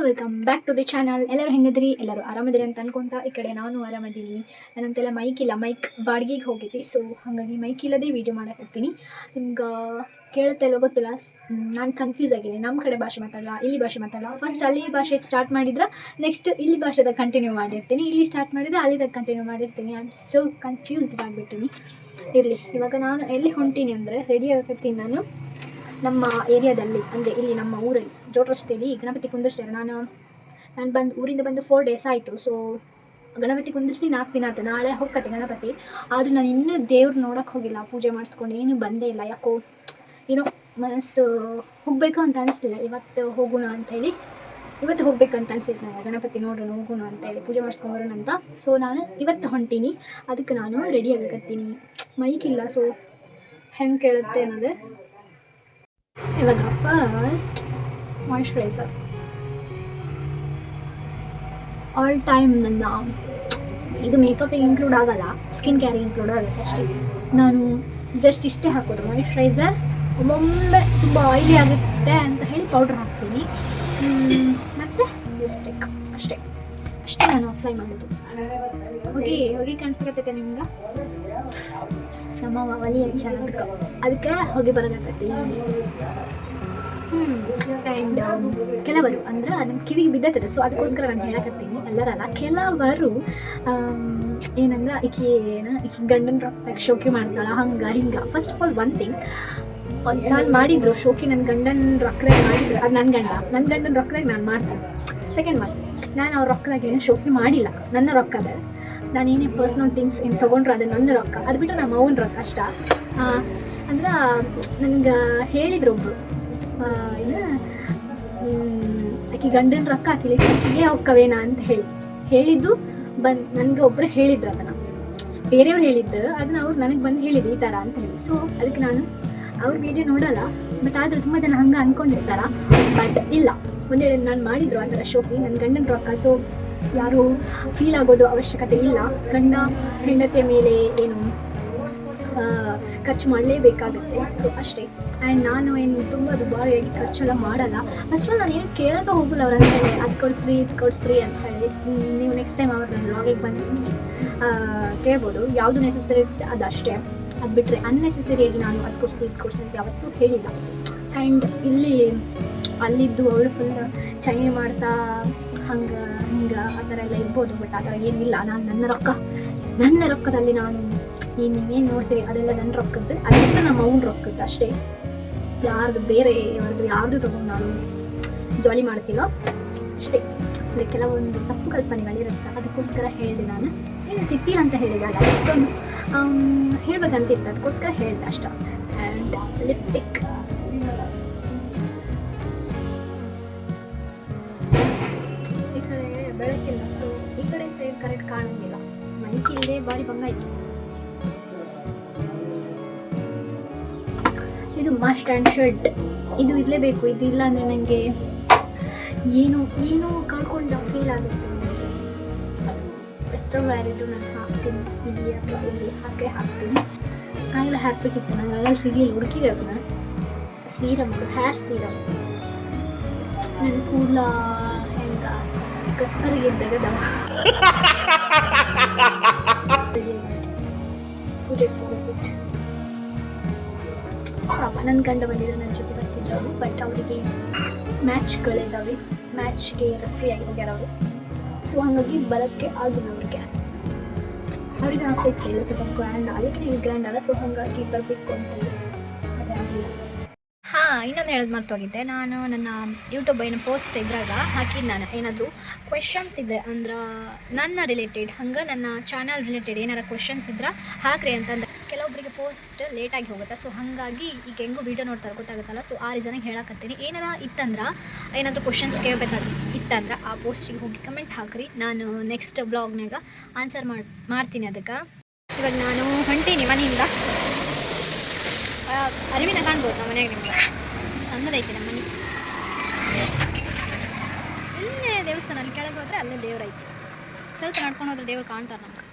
Welcome back to the channel. ಎಲ್ಲರೂ ಹೆಂಗಿದ್ರಿ? ಎಲ್ಲರೂ ಆರಾಮದಿರಿ ಅಂತ ಅನ್ಕೊಂತ ಈ ಕಡೆ ನಾನು ಆರಾಮದೀನಿ. ನನ್ನಂತೆಲ್ಲ ಮೈಕ್ ಇಲ್ಲ, ಮೈಕ್ ಬಾಡಿಗೆಗೆ ಹೋಗಿದ್ವಿ. ಸೊ ಹಾಗಾಗಿ ಮೈಕ್ ಇಲ್ಲದೆ ವೀಡಿಯೋ ಮಾಡಕತ್ತೀನಿ. ನಿಮ್ಗೆ ಕೇಳುತ್ತೆ ಇಲ್ಲೋ ಗೊತ್ತಿಲ್ಲ, ನಾನು ಕನ್ಫ್ಯೂಸ್ ಆಗಿದ್ದೀನಿ. ನಮ್ಮ ಕಡೆ ಭಾಷೆ ಮಾತಾಡಲ್ಲ, ಇಲ್ಲಿ ಭಾಷೆ ಮಾತಾಡಲ್ಲ. ಫಸ್ಟ್ ಅಲ್ಲಿ ಭಾಷೆ ಸ್ಟಾರ್ಟ್ ಮಾಡಿದ್ರೆ ನೆಕ್ಸ್ಟ್ ಇಲ್ಲಿ ಭಾಷೆದಾಗ ಕಂಟಿನ್ಯೂ ಮಾಡಿರ್ತೀನಿ, ಇಲ್ಲಿ ಸ್ಟಾರ್ಟ್ ಮಾಡಿದರೆ ಅಲ್ಲಿದಾಗ ಕಂಟಿನ್ಯೂ ಮಾಡಿರ್ತೀನಿ. ಐ ಆಮ್ ಸೊ ಕನ್ಫ್ಯೂಸ್ಡ್ ಆಗಿಬಿಟ್ಟಿನಿ. ಇರಲಿ, ಇವಾಗ ನಾನು ಎಲ್ಲಿ ಹೊಂಟೀನಿ ಅಂದರೆ ರೆಡಿ ಆಗಕತ್ತೀನಿ. ನಾನು ನಮ್ಮ ಏರಿಯಾದಲ್ಲಿ ಅಂದರೆ ಇಲ್ಲಿ ನಮ್ಮ ಊರಲ್ಲಿ ಜೋಟ್ ರಸ್ತೆಯಲ್ಲಿ ಗಣಪತಿ ಕುಂದಿರ್ಸ್ತಾರೆ. ನಾನು ಬಂದು ಊರಿಂದ ಬಂದು 4 days ಆಯಿತು. ಸೊ ಗಣಪತಿ ಕುಂದಿರ್ಸಿ 4 ದಿನ ಆಯ್ತು. ನಾಳೆ ಹೋಗ್ಕತ್ತೆ ಗಣಪತಿ. ಆದರೆ ನಾನು ಇನ್ನೂ ದೇವ್ರು ನೋಡೋಕ್ಕೆ ಹೋಗಿಲ್ಲ, ಪೂಜೆ ಮಾಡಿಸ್ಕೊಂಡು ಏನೂ ಬಂದೇ ಇಲ್ಲ. ಯಾಕೋ ಏನೋ ಮನಸ್ಸು ಹೋಗಬೇಕು ಅಂತ ಅನಿಸ್ತಿಲ್ಲ. ಇವತ್ತು ಹೋಗೋಣ ಅಂಥೇಳಿ, ಇವತ್ತು ಹೋಗ್ಬೇಕಂತ ಅನಿಸಿತ್ತು ನನಗೆ. ಗಣಪತಿ ನೋಡೋಣ, ಹೋಗೋಣ ಅಂತೇಳಿ, ಪೂಜೆ ಮಾಡಿಸ್ಕೊಂಬರೋಣ ಅಂತ. ಸೊ ನಾನು ಇವತ್ತು ಹೊಂಟೀನಿ, ಅದಕ್ಕೆ ನಾನು ರೆಡಿ ಆಗಕತ್ತೀನಿ. ಮೈಕ್ ಇಲ್ಲ, ಸೊ ಹೆಂಗೆ ಕೇಳುತ್ತೆ ಅನ್ನೋದು. ಇವಾಗ ಫಸ್ಟ್ ಮಾಯ್ಶ್ಚರೈಸರ್, ಆಲ್ ಟೈಮ್ ನನ್ನ ಇದು ಮೇಕಪ್ಪಿಗೆ ಇನ್ಕ್ಲೂಡ್ ಆಗಲ್ಲ, ಸ್ಕಿನ್ ಕೇರಿಗೆ ಇನ್ಕ್ಲೂಡ್ ಆಗುತ್ತೆ ಅಷ್ಟೇ. ನಾನು ಜಸ್ಟ್ ಇಷ್ಟೇ ಹಾಕೋದು ಮಾಯ್ಶ್ಚರೈಸರ್. ಒಮ್ಮೊಮ್ಮೆ ತುಂಬ ಆಯಿಲಿ ಆಗುತ್ತೆ ಅಂತ ಹೇಳಿ ಪೌಡ್ರ್ ಹಾಕ್ತೀನಿ, ಮತ್ತು ಲಿಪ್ಸ್ಟಿಕ್ ಅಷ್ಟೇ ನಾನು ಅಪ್ಲೈ ಮಾಡೋದು. ಹೊಗೆ ಕಾಣಿಸ್ಕತ್ತೈತೆ ನಿಮ್ಗೆ? ನಮ್ಮ ಒಲಿ ಹಚ್ಚಾನ ಅದಕ್ಕೆ ಹೊಗೆ ಬರೋದಾಗತ್ತೆ. ಆ್ಯಂಡ್ ಕೆಲವರು ಅಂದ್ರೆ ಅದನ್ನು ಕಿವಿಗೆ ಬಿದ್ದತ್ತದೆ. ಸೊ ಅದಕ್ಕೋಸ್ಕರ ನಾನು ಹೇಳಕತ್ತೀನಿ, ಎಲ್ಲರಲ್ಲ, ಕೆಲವರು ಏನಂದ್ರೆ ಈಕೆ ಗಂಡನ ರೊಕ್ಕದಾಗ ಶೋಕಿ ಮಾಡ್ತಾಳೆ, ಹಂಗೆ ಹಿಂಗೆ. First of all one thing, ನಾನು ಮಾಡಿದ್ರು ಶೋಕಿ, ನನ್ನ ಗಂಡನ ರೊಕ್ಕದಾಗ ಮಾಡಿದ್ರು, ಅದು ನನ್ನ ಗಂಡನ ರೊಕ್ಕದಾಗ ನಾನು ಮಾಡ್ತೀನಿ. ಸೆಕೆಂಡ್ ಒನ್, ನಾನು ಅವ್ರ ರೊಕ್ಕದಾಗ ಏನೂ ಶೋಕಿ ಮಾಡಿಲ್ಲ, ನನ್ನ ರೊಕ್ಕದ. ನಾನೇನೇ ಪರ್ಸ್ನಲ್ ಥಿಂಗ್ಸ್ ಏನು ತೊಗೊಂಡ್ರು ಅದು ನನ್ನ ರೊಕ್ಕ, ಅದು ಬಿಟ್ಟರೆ ನಮ್ಮ ಅವ್ವನ ರೊಕ್ಕ ಅಷ್ಟ. ಅಂದ್ರೆ ನನಗೆ ಹೇಳಿದ್ರು ಒಬ್ಬರು, ಏನು ಆಕೆ ಗಂಡನ ರೊಕ್ಕ ಆಕೆ ಲಿಪ್ಸ್ಟಿಕ್ಕಿಗೆ ಹೋಕ್ಕವೇನ ಅಂತ ಹೇಳಿದ್ದು ನನಗೆ ಒಬ್ಬರು ಹೇಳಿದ್ರು. ಅದನ್ನು ಬೇರೆಯವ್ರು ಹೇಳಿದ್ದು, ಅದನ್ನು ಅವ್ರು ನನಗೆ ಬಂದು ಹೇಳಿದ್ರು ಈ ಥರ ಅಂತ ಹೇಳಿ. ಸೊ ಅದಕ್ಕೆ ನಾನು ಅವ್ರ ವಿಡಿಯೋ ನೋಡಲ್ಲ, ಬಟ್ ಆದರೂ ತುಂಬ ಜನ ಹಂಗೆ ಅಂದ್ಕೊಂಡಿರ್ತಾರ. ಬಟ್ ಇಲ್ಲ, ಒಂದೆರಡು ನಾನು ಮಾಡಿದ್ರು ಆ ಥರ ಶೋಕಿ, ನನ್ನ ಗಂಡನ ರೊಕ್ಕ. ಸೊ ಯಾರೂ ಫೀಲ್ ಆಗೋದು ಅವಶ್ಯಕತೆ ಇಲ್ಲ. ಗಂಡ ಹೆಂಡತಿಯ ಮೇಲೆ ಏನು ಖರ್ಚು ಮಾಡಲೇಬೇಕಾಗತ್ತೆ. ಸೊ ಅಷ್ಟೇ. ಆ್ಯಂಡ್ ನಾನು ಏನು ತುಂಬ ದುಬಾರಿಯಾಗಿ ಖರ್ಚೆಲ್ಲ ಮಾಡಲ್ಲ. ಫಸ್ಟ್ ನಾನು ಏನು ಕೇಳೋಕೆ ಹೋಗಲ್ಲ ಅವ್ರ ಅಂತೇಳಿ, ಅದು ಕೊಡಿಸ್ರಿ ಇದು ಕೊಡಿಸ್ರಿ ಅಂತ ಹೇಳಿ. ನೀವು ನೆಕ್ಸ್ಟ್ ಟೈಮ್ ಅವ್ರ ನನ್ನ ವ್ಲಾಗಿಗೆ ಬಂದು ಕೇಳ್ಬೋದು. ಯಾವುದು ನೆಸೆಸರಿ ಅದಷ್ಟೇ, ಅದು ಬಿಟ್ಟರೆ ಅನ್ನೆಸೆಸರಿಯಾಗಿ ನಾನು ಅದು ಕೊಡಿಸಿ ಇದು ಕೊಡಿಸಿ ಅಂತ ಯಾವತ್ತೂ ಹೇಳಿಲ್ಲ. ಆ್ಯಂಡ್ ಅಲ್ಲಿದ್ದು ಅವಳು ಫುಲ್ ಚೈನೆ ಮಾಡ್ತಾ ಹಂಗೆ ಹಿಂಗೆ ಆ ಥರ ಎಲ್ಲ ಇರ್ಬೋದು, ಬಟ್ ಆ ಥರ ಏನಿಲ್ಲ. ನಾನು ನನ್ನ ರೊಕ್ಕದಲ್ಲಿ ನಾನು ನೀವೇನು ನೋಡ್ತೀರಿ ಅದೆಲ್ಲ ನನ್ನ ರೊಕ್ಕದ್ದು, ಅದೆಲ್ಲ ನಮ್ಮ ಅವ್ನ ರೊಕ್ಕದ್ದು ಅಷ್ಟೇ. ಯಾರ್ದು ಬೇರೆ ಯಾರ್ದು ತೊಗೊಂಡು ನಾನು ಜಾಲಿ ಮಾಡ್ತೀನೋ ಅಷ್ಟೇ. ಅಲ್ಲಿ ಕೆಲವೊಂದು ತಪ್ಪು ಕಲ್ಪನೆಗಳಿರುತ್ತೆ, ಅದಕ್ಕೋಸ್ಕರ ಹೇಳಿದೆ ನಾನು. ಏನು ಸಿಟ್ಟಿ ಅಂತ ಹೇಳಿದಲ್ಲ, ಇಷ್ಟೊಂದು ಹೇಳ್ಬೇಕಂತಿತ್ತು, ಅದಕ್ಕೋಸ್ಕರ ಹೇಳಿದೆ ಅಷ್ಟೇ. ಆ್ಯಂಡ್ ಲಿಪ್ಸ್ಟಿಕ್, ಈ ಕಡೆ ಬೆಳಕಿಲ್ಲ, ಸೊ ಈ ಕಡೆ ಸೈಡ್ ಕರೆಕ್ಟ್ ಕಾಣೋಂಗಿಲ್ಲ. ಮೈಕ್ ಇಲ್ಲದೆ ಭಾರಿ ಬಂಗಾಯಿತು. ಇದು ಮಸ್ಟ್ ಆ್ಯಂಡ್ ಶುಡ್, ಇದು ಇರಲೇಬೇಕು. ಇದು ಇಲ್ಲ ಅಂದರೆ ನನಗೆ ಏನೂ ಕಳ್ಕೊಂಡ ಫೀಲ್ ಆಗುತ್ತೆ. ವೆಸ್ಟರ್ನ್ ವೇರ್ ಇದು ನಾನು ಹಾಕ್ತೀನಿ, ಇಲ್ಲಿ ಅಥವಾ ಇಲ್ಲಿ ಹಾಕ್ತೀನಿ. ಆಗಲೇ ಹಾಕಬೇಕಿತ್ತು, ನಂಗೆ ಆಗಲ್ಲ ಸಿಗಲಿಲ್ಲ, ಹುಡುಕಿದೆ ಅದನ್ನ. ಸೀರಮ್, ಹೇರ್ ಸೀರಮ್, ನನ್ನ ಕೂದಲ ಹೆಂಗೆ ಕಸ್ಬರಿಗೆ ತೆಗೆದವ ಪಾಪ ನನ್ನ ಗಂಡ ಬಂದಿದ್ರು, ನನ್ನ ಜೊತೆ ಬರ್ತಿದ್ರು ಅವರು. ಬಟ್ ಅವರಿಗೆ ಮ್ಯಾಚ್ಗಳಿದ್ದಾವೆ, ಮ್ಯಾಚ್ಗೆ ರೆಫ್ರಿ ಆಗಿ ಹೋಗ್ಯಾರ ಅವರು. ಸೊ ಹಾಗಾಗಿ ಬರೋಕ್ಕೆ ಆಗಿಲ್ಲ ಅವ್ರಿಗೆ ಆಸೆ ಇತ್ತು ಇಲ್ಲ ಸ್ವಲ್ಪ ಗ್ರ್ಯಾಂಡ್, ಅದಕ್ಕೆ ನೀವು ಗ್ರ್ಯಾಂಡ್ ಅಲ್ಲ. ಸೊ ಹಾಗಾಗಿ ಬರಬೇಕು ಅಂತೇಳಿ ಅದೇ ಆಗಿಲ್ಲ. ಇನ್ನೊಂದು ಹೇಳೋದು ಮರ್ತೋಗಿದ್ದೆ, ನಾನು ನನ್ನ ಯೂಟ್ಯೂಬ್ ಏನು ಪೋಸ್ಟ್ ಇದ್ರಾಗ ಹಾಕಿದ್ದು, ನಾನು ಏನಾದರೂ ಕ್ವೆಶನ್ಸ್ ಇದ್ದರೆ ಅಂದ್ರೆ ನನ್ನ ರಿಲೇಟೆಡ್, ಹಂಗೆ ನನ್ನ ಚಾನಲ್ ರಿಲೇಟೆಡ್ ಏನಾರು ಕ್ವೆಶನ್ಸ್ ಇದ್ರೆ ಹಾಕ್ರಿ ಅಂತಂದ್ರೆ ಕೆಲವೊಬ್ಬರಿಗೆ ಪೋಸ್ಟ್ ಲೇಟಾಗಿ ಹೋಗುತ್ತೆ. ಸೊ ಹಾಗಾಗಿ ಈಗ ಹೆಂಗೂ ವೀಡಿಯೋ ನೋಡ್ತಾರೆ ಗೊತ್ತಾಗುತ್ತಲ್ಲ. ಸೊ ಆ ರೀಸನಿಗೆ ಹೇಳಕತ್ತೀನಿ. ಏನಾರ ಇತ್ತಂದ್ರೆ, ಏನಾದರೂ ಕ್ವೆಶನ್ಸ್ ಇತ್ತಂದ್ರೆ ಆ ಪೋಸ್ಟಿಗೆ ಹೋಗಿ ಕಮೆಂಟ್ ಹಾಕ್ರಿ, ನಾನು ನೆಕ್ಸ್ಟ್ ಬ್ಲಾಗ್ನಾಗ ಆನ್ಸರ್ ಮಾಡ್ತೀನಿ ಅದಕ್ಕೆ. ಇವಾಗ ನಾನು ಹೊಂಟೀನಿ ಮನೆಯಿಂದ. ಅರಿವಿನ ಕಾಣ್ಬೋದು ನಮ್ಮ ಮನೆಯಾಗ, ನಿಮ್ಗೆ ಸಣ್ಣದೈತಿ ನಮ್ಮ ಮನೆ. ಇಲ್ಲೇ ದೇವಸ್ಥಾನ, ಅಲ್ಲಿ ಕೆಳಗೆ ಹೋದರೆ ಅಲ್ಲೇ ದೇವ್ರೈತಿ. ಸ್ವಲ್ಪ ನಡ್ಕೊಂಡು ಹೋದ್ರೆ ದೇವ್ರು ಕಾಣ್ತಾರೆ ನಮ್ಗೆ.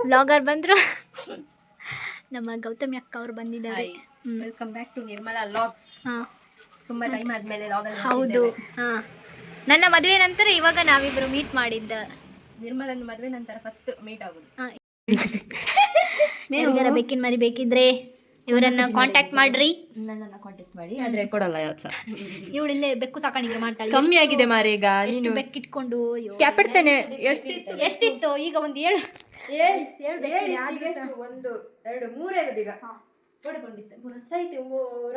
ವ್ಲಾಗರ್ ಬಂದರು. ನಮ್ಮ ಗೌತಮಿ ಅಕ್ಕ ಅವರು ಬಂದಿದ್ದಾರೆ. Welcome back to Nirmala vlogs. ಹಾಂ, ತುಂಬ ಟೈಮ್ ಆದಮೇಲೆ ವ್ಲಾಗಲ್ಲಿ ಹೌದು. ಹಾಂ, ನನ್ನ ಮದುವೆ ನಂತರ ಇವಾಗ ನಾವಿಬ್ಬರು ಮೀಟ್ ಮಾಡಿದ್ದ. ನಿರ್ಮಲನ ಮದುವೆ ನಂತರ ಫಸ್ಟ್ ಮೀಟ್ ಆಗೋದು. ಹಾಂ, ಯಾರಿಗಾರ ಬೇಕಿನ ಮರಿ ಬೇಕಿದ್ರೆ ಇವರನ್ನ ಕಾಂಟ್ಯಾಕ್ಟ್ ಮಾಡ್ರಿ. ನನ್ನನ್ನು ಕಾಂಟ್ಯಾಕ್ಟ್ ಮಾಡಿ, ಆದರೆ ಕೊಡಲ್ಲ ಯಾವ್ದು ಸಹ. ಇವಳು ಇಲ್ಲೇ ಬೆಕ್ಕು ಸಾಕಾಣಿಕೆ ಮಾಡ್ತಾಳೆ. ಕಮ್ಮಿ ಆಗಿದೆ ಮಾರೆ ಈಗ. ನೀನು ಬೆಕ್ಕಿಟ್ಕೊಂಡು ಕ್ಯಾಪಿಡ್ತಾನೆ. ಎಷ್ಟಿತ್ತು ಈಗ? ಒಂದು 7 1 2 3 ಇರೋದು ಈಗ. ಹೊಡ್ಕೊಂಡಿತ್ತು ಸೈತೆ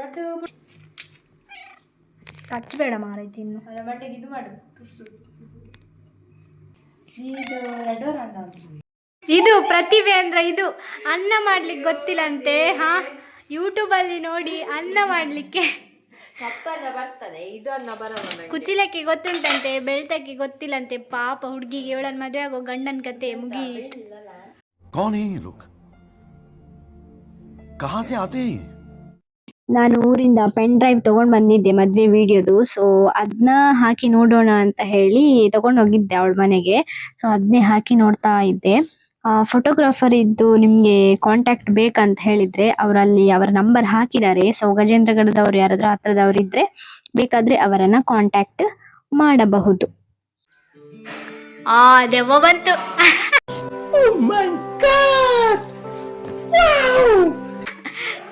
ರೊಟ್ಟು ಕಚ್ಚಬೇಡ ಮಾರೈತಿ. ಇನ್ನು ಅಲ್ಲ ಬಟ್ಟೆಗೆ ಇದು ಮಾಡು ತುರ್ಸು. ಇದು ರೆಡ್ಡೋರ್ ಅಣ್ಣ ಇದು ಪ್ರತಿಭೆ ಅಂದ್ರೆ ಇದು ಅನ್ನ ಮಾಡ್ಲಿಕ್ಕೆ ಗೊತ್ತಿಲ್ಲಂತೆ. ಹಾ, ಯೂಟ್ಯೂಬಲ್ಲಿ ನೋಡಿ ಅನ್ನ ಮಾಡ್ಲಿಕ್ಕೆ ಕಪ್ಪನ್ನ ಬರ್ತದೆ, ಇದು ಅನ್ನ ಬರಲ್ಲ. ಕುಚಿಲಕ್ಕೆ ಗೊತ್ತುಂಟಂತೆ, ಬೆಳ್ತಕ್ಕೆ ಗೊತ್ತಿಲ್ಲಂತೆ. ಪಾಪ ಹುಡುಗಿಗೆ ಇವಳನ್ನ ಮದುವೆ ಆಗೋ ಗಂಡನ ಕತೆ ಮುಗಿ. कौन है ये लोग? कहाँ से आते हैं? ನಾನು ಊರಿಂದ ಪೆನ್ ಡ್ರೈವ್ ತೊಗೊಂಡು ಬಂದಿದ್ದೆ ಮದುವೆ ವಿಡಿಯೋದು. ಸೊ ಅದನ್ನ ಹಾಕಿ ನೋಡೋಣ ಅಂತ ಹೇಳಿ ತಗೊಂಡು ಹೋಗಿದ್ದೆ ಅವಳ ಮನೆಗೆ. ಸೊ ಅದನ್ನೇ ಹಾಕಿ ನೋಡ್ತಾ ಇದ್ದೆ. ಫೋಟೋಗ್ರಾಫರ್ ಇದ್ದು ನಿಮಗೆ ಕಾಂಟ್ಯಾಕ್ಟ್ ಬೇಕಂತ ಹೇಳಿದ್ರೆ ಅವರಲ್ಲಿ ಅವರ ನಂಬರ್ ಹಾಕಿದ್ದಾರೆ. ಸೊ ಗಜೇಂದ್ರಗಢದವ್ರು ಯಾರಾದ್ರೂ ಹತ್ರದವ್ರು ಇದ್ರೆ ಬೇಕಾದ್ರೆ ಅವರನ್ನ ಕಾಂಟ್ಯಾಕ್ಟ್ ಮಾಡಬಹುದು. ದೆವ್ವ ಬಂತು.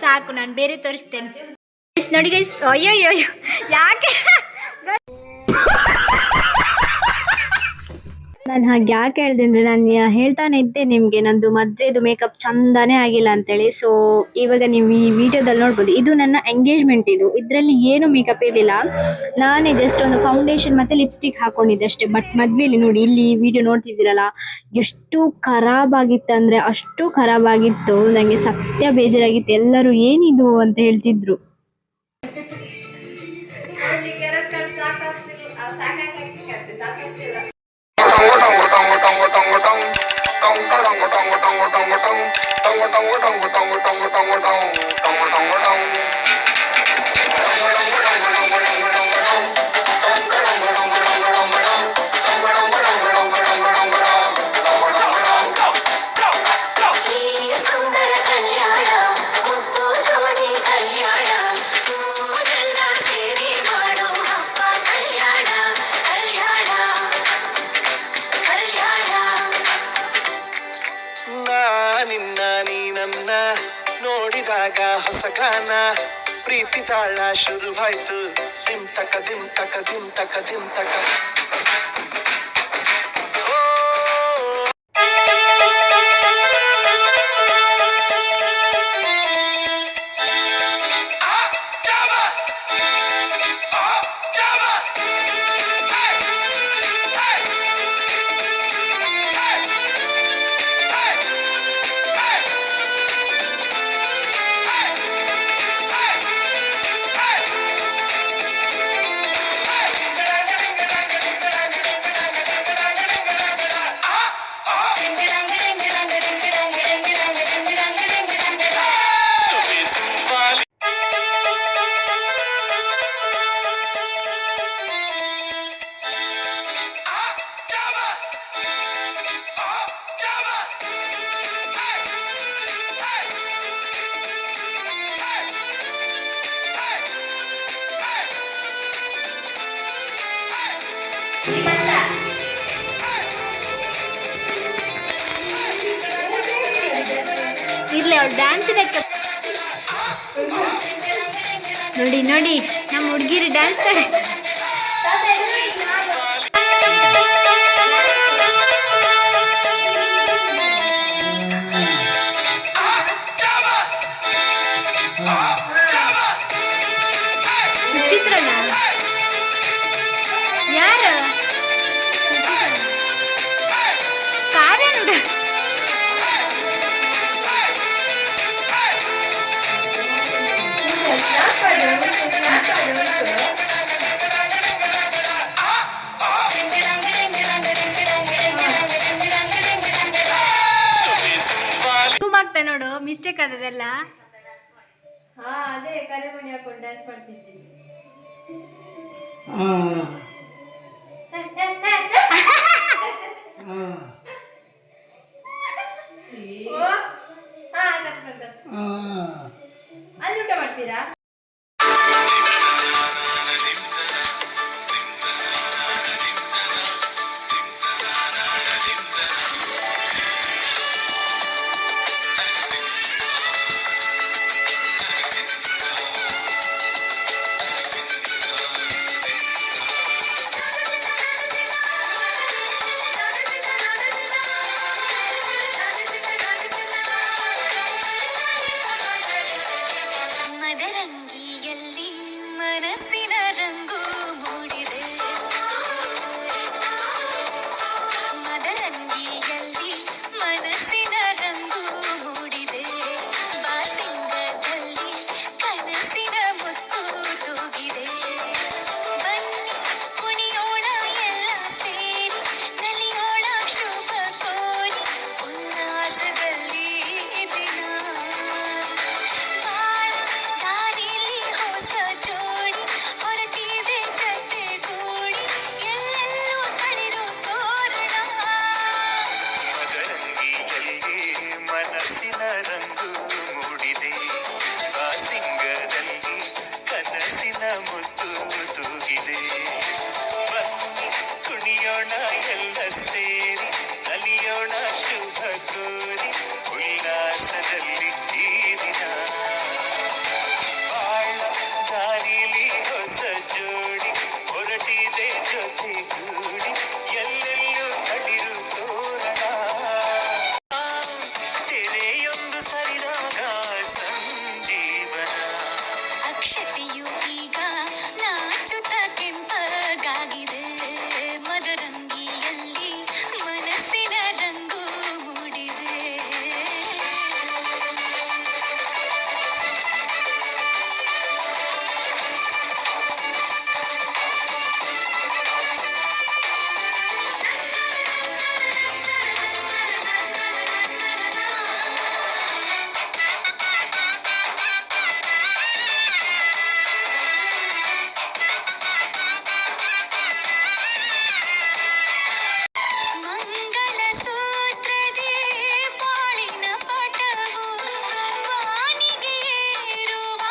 ಸಾಕು, ನಾನು ಬೇರೆ ತೋರಿಸ್ತೇನೆ ನೋಡಿ ಗೈಸ್. ಅಯ್ಯೋ ಯಾಕೆ ನಾನು ಹಾಗೆ ಯಾಕೆ ಹೇಳ್ದೆ ಅಂದ್ರೆ, ನಾನು ಹೇಳ್ತಾನೆ ಇದ್ದೆ ನಿಮಗೆ ನಂದು ಮದುವೆದು ಮೇಕಪ್ ಚಂದಾನೇ ಆಗಿಲ್ಲ ಅಂತೇಳಿ. ಸೊ ಇವಾಗ ನೀವು ಈ ವಿಡಿಯೋದಲ್ಲಿ ನೋಡ್ಬೋದು, ಇದು ನನ್ನ ಎಂಗೇಜ್ಮೆಂಟ್. ಇದರಲ್ಲಿ ಏನು ಮೇಕಪ್ ಇರಲಿಲ್ಲ. ನಾನೇ ಜಸ್ಟ್ ಒಂದು ಫೌಂಡೇಶನ್ ಮತ್ತೆ ಲಿಪ್ಸ್ಟಿಕ್ ಹಾಕೊಂಡಿದ್ದೆ ಅಷ್ಟೇ. ಬಟ್ ಮದುವೆಯಲ್ಲಿ ನೋಡಿ, ಇಲ್ಲಿ ವಿಡಿಯೋ ನೋಡ್ತಿದ್ದೀರಲ್ಲ, ಎಷ್ಟು ಖರಾಬ್ ಆಗಿತ್ತು ಅಂದ್ರೆ ಅಷ್ಟು ಖರಾಬ್ ಆಗಿತ್ತು. ನನಗೆ ಸತ್ಯ ಬೇಜಾರಾಗಿತ್ತು. ಎಲ್ಲರೂ ಏನಿದು ಅಂತ ಹೇಳ್ತಿದ್ರು. ನೋಡಿದಾಗ ಹೊಸ ಗಾನ ಪ್ರೀತಿ ತಾಳ ಶುರುವಾಯ್ತು. ದಿಮ್ ತಕ ದಿಮ್ ತಕ ದಿಮ್ ತಕ ದಿಮ್ ತಕ. ಇರ್ಲಿ, ಅವ್ಳು ಡ್ಯಾನ್ಸ್ ಇದಕ್ಕೆ ನೋಡಿ ನೋಡಿ, ನಮ್ಮ ಹುಡುಗಿರು ಡ್ಯಾನ್ಸ್ ಚಿತ್ರನ ಯಾರು ಕಾರ್ಯ ನೋಡ. ಆಗ್ತಾ ನೋಡು, ಮಿಸ್ಟೇಕ್ ಆದದೆಲ್ಲ. ಹಾ, ಅದೇ ಕರೆಮಣಿ ಹಾಕೊಂಡು ಡ್ಯಾನ್ಸ್ ಮಾಡ್ತಿದ್ದೀನಿ. ಹಾ ಅಲ್ಲಿ ಊಟ ಮಾಡ್ತೀರಾ? ಮದರಂಗಿಯಲ್ಲಿ ಮನಸ್ಸಿನ ರಂಗು ಮೂಡಿದೆ, ಮದರಂಗಿಯಲ್ಲಿ ಮನಸ್ಸಿನ ರಂಗು ಮೂಡಿದೆ, ಬಾಸಿಂಗದಲ್ಲಿ ಕನಸಿನ ಮುತ್ತು ತೂಗಿದೆ. ಬನ್ನಿ ಕುಣಿಯೋಣ ಎಲ್ಲ ಸೇರಿ, ನಲಿಯೋಣ ಶುಭ ಕೋರಿ, ಉಲ್ಲಾಸದಲ್ಲಿ ದಿನ. ದಾರಿಲಿ ಹೊಸ ಜೋಡಿ ಹೊರಟಿದೆ ಜೊತೆಗೂಡಿ, ಎಲ್ಲೆಲ್ಲೂ ತಳಿರು ತೋರಣ. ಮದರಂಗಿಯಲ್ಲಿ ಮನಸ್ಸಿನ ರಂಗು ಮೂಡಿದೆ, ಬಾಸಿಂಗದಲ್ಲಿ ಕನಸಿನ ಮುತ್ತು ತೂಗಿದೆ. ಬನ್ನಿ ಕುಣಿಯೋಣ ಎಲ್ಲ ಸೇರಿ, ನಲಿಯೋಣ ಶುಭ ಕೋರಿ, ಉಲ್ಲಾಸದಲ್ಲಿ ಈ ದಿನ. ಬಾಳ ದಾರಿಲಿ ಹೊಸ ಜೋಡಿ ಹೊರಟಿದೆ ಜೊತೆಗೂಡಿ, ಎಲ್ಲೆಲ್ಲೂ ತಳಿರು ತೋರಣ. ತೆರೆಯೊಂದು ಸರಿದಾಗ ಸಂಜೀವನ, ಅಕ್ಷತೆಯು ಈಗ ನಾಚುತ್ತ ಕೆಂಪಗಾಗಿದೆ, ಮದರಂಗಿಯಲ್ಲಿ ಮನಸ್ಸಿನ ರಂಗು ಮೂಡಿದೆ. ಮಂಗಲ ಸೂತ್ರದೇ ಬಾಳಿನ ಪಟವು, ವಾನಿಗೆ ಏರುವ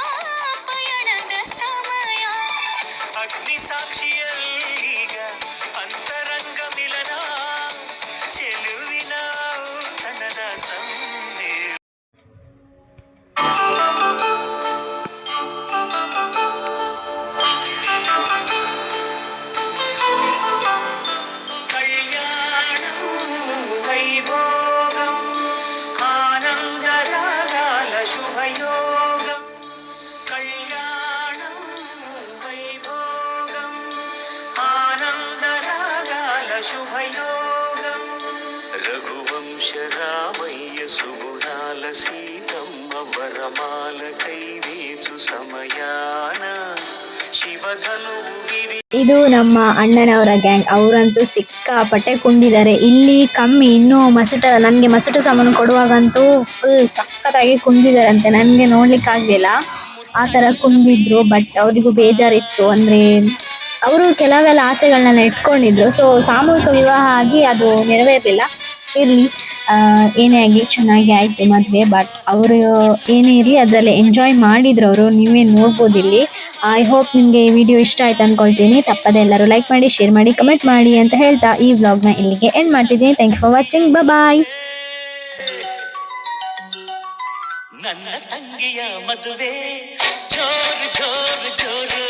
ಪಯಣದ ಸಮಯ. ಅಗ್ನಿ ಸಾಕ್ಷಿಯಲ್ಲೀಗ ಅಂತರಂಗ ಮಿಲನ, ಚೆಲುವಿನ ಔತಣದ ಸಮ್ಮೇಳನ. కళ్యాణం వైభోగం ఆనందరాగాల శుభయోగం, కళ్యాణం వైభోగం ఆనందరాగాల శుభయోగం. రఘువంశ రామయ్య సుగుణాల సీతమ్మ వరమాల కైవేచు సమయాన, ಶಿವಧನುವು ಗಿರಿ ಇದು ನಮ್ಮ ಅಣ್ಣನವರ ಗ್ಯಾಂಗ್. ಅವರಂತೂ ಸಿಕ್ಕಾಪಟ್ಟೆ ಕುಂದಿದ್ದಾರೆ. ಇಲ್ಲಿ ಕಮ್ಮಿ, ಇನ್ನೂ ನನಗೆ ಮಸಟ ಸಾಮಾನು ಕೊಡುವಾಗಂತೂ ಫುಲ್ ಸಖತ್ತಾಗಿ ಕುಂದಿದ್ದಾರಂತೆ. ನನಗೆ ನೋಡ್ಲಿಕ್ಕಾಗಲಿಲ್ಲ, ಆ ಥರ ಕುಂದಿದ್ರು. ಬಟ್ ಅವರಿಗೂ ಬೇಜಾರಿತ್ತು, ಅಂದರೆ ಅವರು ಕೆಲವೆಲ್ಲ ಆಸೆಗಳನ್ನೆಲ್ಲ ಇಟ್ಕೊಂಡಿದ್ರು. ಸೊ ಸಾಮೂಹಿಕ ವಿವಾಹ ಆಗಿ ಅದು ನೆರವೇರಲಿಲ್ಲ. ಇರಲಿ, ಏನೇ ಆಗಲಿ ಚೆನ್ನಾಗಿ ಆಯಿತು ಮದುವೆ. ಬಟ್ ಅವರು ಏನೇ ಇರಲಿ ಅದರಲ್ಲಿ ಎಂಜಾಯ್ ಮಾಡಿದ್ರು ಅವರು. ನೀವೇ ನೋಡ್ಬೋದು ಇಲ್ಲಿ. ಐ ಹೋಪ್ ನಿಮಗೆ ಈ ವಿಡಿಯೋ ಇಷ್ಟ ಆಯ್ತು ಅಂದ್ಕೊಳ್ತೀನಿ. ತಪ್ಪದೆ ಎಲ್ಲರೂ ಲೈಕ್ ಮಾಡಿ, ಶೇರ್ ಮಾಡಿ, ಕಮೆಂಟ್ ಮಾಡಿ ಅಂತ ಹೇಳ್ತಾ ಈ ವ್ಲಾಗ್ನ ಇಲ್ಲಿಗೆ ಎಂಡ್ ಮಾಡ್ತಿದ್ದೀನಿ. Thank you for watching. Bye. ನನ್ನ ತಂಗಿಯ ಮದುವೆ ಜೋರು ಜೋರು ಜೋರು.